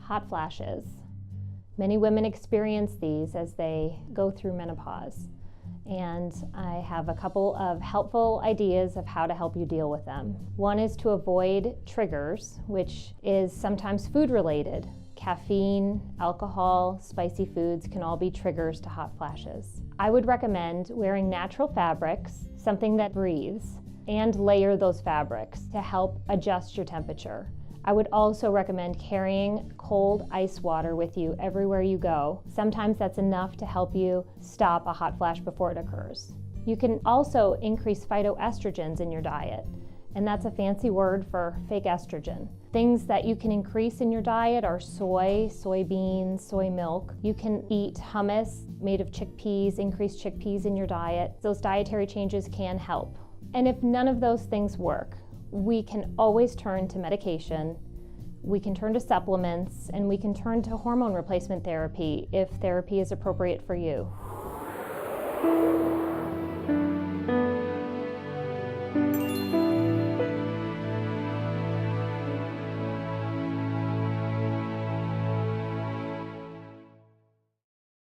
Hot flashes. Many women experience these as they go through menopause, and I have a couple of helpful ideas of how to help you deal with them. One is to avoid triggers, which is sometimes food related. Caffeine, alcohol, spicy foods can all be triggers to hot flashes. I would recommend wearing natural fabrics, something that breathes, and layer those fabrics to help adjust your temperature. I would also recommend carrying cold ice water with you everywhere you go. Sometimes that's enough to help you stop a hot flash before it occurs. You can also increase phytoestrogens in your diet, and that's a fancy word for fake estrogen. Things that you can increase in your diet are soy, soybeans, soy milk. You can eat hummus made of chickpeas, increase chickpeas in your diet. Those dietary changes can help. And if none of those things work, we can always turn to medication, we can turn to supplements, and we can turn to hormone replacement therapy if therapy is appropriate for you.